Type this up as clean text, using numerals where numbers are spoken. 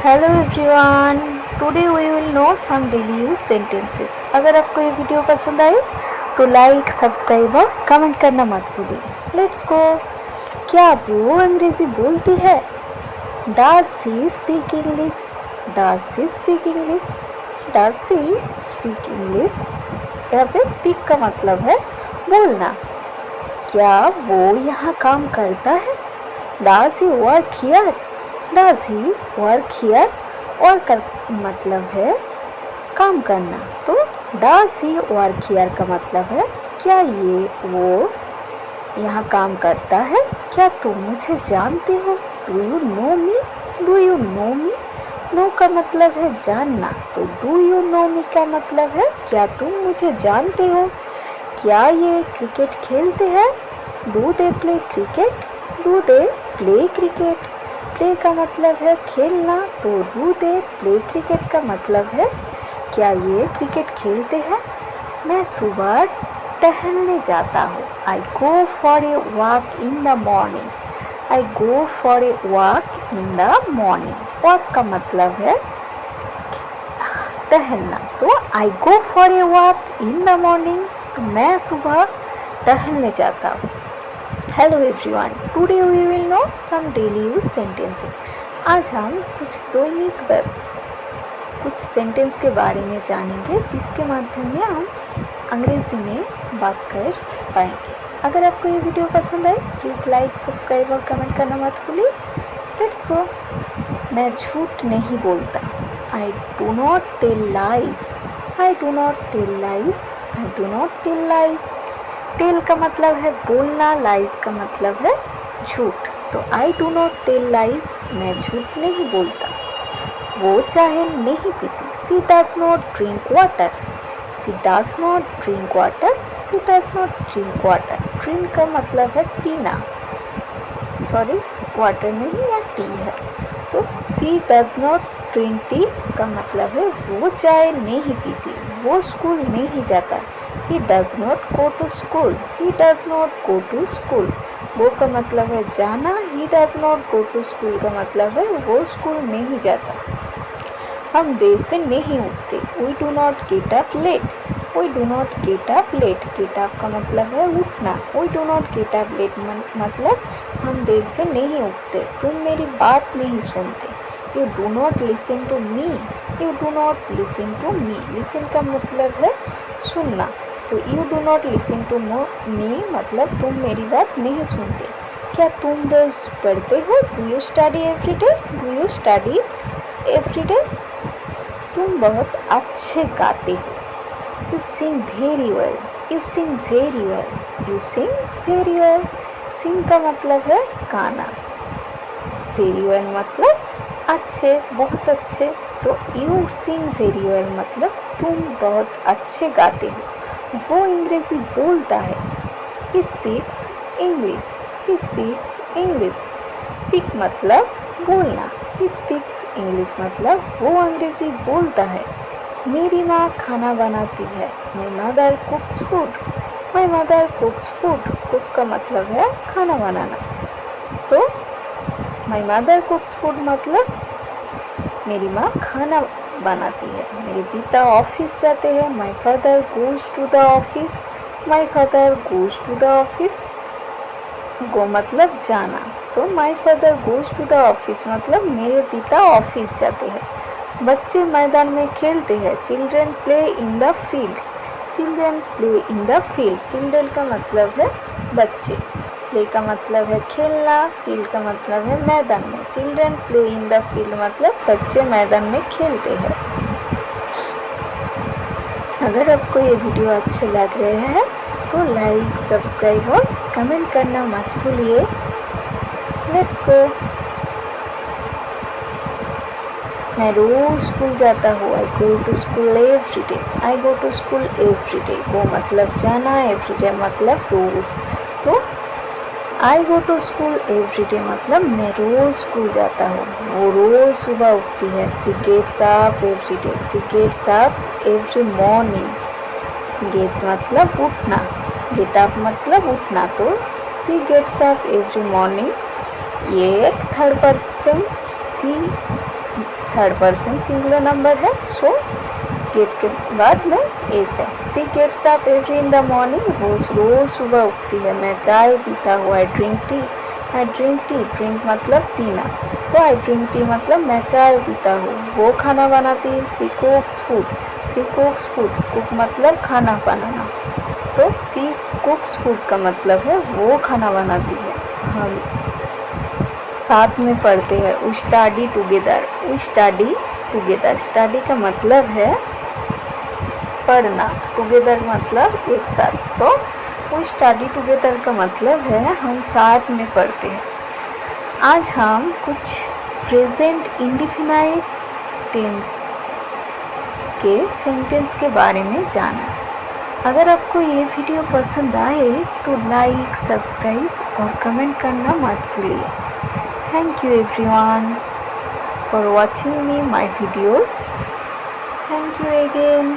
Hello everyone, today we will know some daily use sentences. अगर आपको ये video पसंद आए तो लाइक, सब्सक्राइब और कमेंट करना मत भूलिए। लेट्स गो। क्या वो अंग्रेजी बोलती है? Does she speak English? Does she speak English? Does she speak English? यहाँ पे स्पीक का मतलब है बोलना। क्या वो यहाँ काम करता है? Does he work here? Does he work here? Work मतलब है काम करना, तो डज ही वर्क हियर का मतलब है क्या ये वो यहाँ काम करता है? क्या तुम मुझे जानते हो? Do you know me? Do you know me? Know का मतलब है जानना, तो डू यू नो मी का मतलब है क्या तुम मुझे जानते हो? क्या ये क्रिकेट खेलते हैं? Do they play cricket? Do they play cricket? Play का मतलब है खेलना, तो डू दे प्ले क्रिकेट का मतलब है क्या ये क्रिकेट खेलते हैं? मैं सुबह टहलने जाता हूँ। I go for a walk in the morning. I go for a walk in the morning. Walk का मतलब है टहलना, तो I go for a walk in the morning, तो मैं सुबह टहलने जाता हूँ। Hello everyone, today we will know some daily use sentences. आज हम कुछ सेंटेंस के बारे में जानेंगे जिसके माध्यम में हम अंग्रेजी में बात कर पाएंगे। अगर आपको ये वीडियो पसंद आए प्लीज़ लाइक, सब्सक्राइब और कमेंट करना मत भूलिए। Let's go. मैं झूठ नहीं बोलता। I do not tell lies. I do not tell lies. I do not tell lies. Tell का मतलब है बोलना, लाइज का मतलब है झूठ, तो I do not tell lies, मैं झूठ नहीं बोलता। वो चाय नहीं पीती। She does not drink water. She does not drink water. She does not drink water. Drink का मतलब है पीना, सॉरी वाटर नहीं, या टी है, तो सी डज नॉट ड्रिंक टी का मतलब है वो चाय नहीं पीती। वो स्कूल नहीं जाता। He does not go to school. He does not go to school. वो का मतलब है जाना। He does not go to school का मतलब है वो स्कूल नहीं जाता। हम देर से नहीं उठते। We do not get up late. We do not get up late. Get up का मतलब है उठना। We do not get up late मतलब हम देर से नहीं उठते। तुम मेरी बात नहीं सुनते। You do not listen to me. You do not listen to me. Listen का मतलब है सुनना, तो you do not listen to me मतलब तुम मेरी बात नहीं सुनते। क्या तुम रोज पढ़ते हो? Do you study every day? Do you study every day? तुम बहुत अच्छे गाते हो। You sing very well. You sing very well. You sing very well. Sing का मतलब है गाना, वेरी वेल मतलब अच्छे, बहुत अच्छे, तो यू सिंग वेरी वेल मतलब तुम बहुत अच्छे गाते हो। वो अंग्रेजी बोलता है। He speaks English. He speaks English. Speak मतलब बोलना। ही स्पीक्स इंग्लिश मतलब वो अंग्रेजी बोलता है। मेरी माँ खाना बनाती है। My mother कुक्स food. My mother कुक्स food. Cook का मतलब है खाना बनाना, तो माई मदर कुक्स फूड मतलब मेरी माँ खाना बनाती है। मेरे पिता ऑफिस जाते हैं। My father goes to the office. My father goes to the office. Go मतलब जाना, तो my father goes to the office मतलब मेरे पिता ऑफिस जाते हैं। बच्चे मैदान में खेलते हैं। Children play in the field. Children play in the field. Children का मतलब है बच्चे, प्ले का मतलब है खेलना, फील्ड का मतलब है मैदान में। Children play in the field मतलब बच्चे मैदान में खेलते हैं। अगर आपको ये वीडियो अच्छे लग रहे हैं तो लाइक, सब्सक्राइब और कमेंट करना मत भूलिए। Let's go. मैं रोज स्कूल जाता हूँ। I go to school every day. I go to school every day. Go मतलब जाना, एवरी डे मतलब रोज, तो I go to school every day मतलब मैं रोज़ स्कूल जाता हूँ। वो रोज़ सुबह उठती है। She gets up every day. She gets up every morning. Get मतलब उठना, गेट अप मतलब उठना, तो she gets up every morning. ये एक third third person singular number है, सो गेट के बाद में एस है। She gets up every in the morning, वो रोज सुबह उठती है। मैं चाय पीता हूँ, I drink tea. I drink tea, drink मतलब पीना, तो आई ड्रिंक टी मतलब मैं चाय पीता हूँ। वो खाना बनाती है। सी कुक्स फूड, सी कुक्स फूड, कुक मतलब खाना बनाना, तो सी कुक्स फूड का मतलब है वो खाना बनाती है। हम साथ में पढ़ते हैं। We study together, we study together, study का मतलब है पढ़ना, टुगेदर मतलब एक साथ, तो वी स्टडी टुगेदर का मतलब है हम साथ में पढ़ते हैं। आज हम कुछ प्रेजेंट इंडिफिनाइट टेंस के सेंटेंस के बारे में जाना। अगर आपको ये वीडियो पसंद आए तो लाइक, सब्सक्राइब और कमेंट करना मत भूलिए। Thank you everyone for watching me my videos. Thank you again.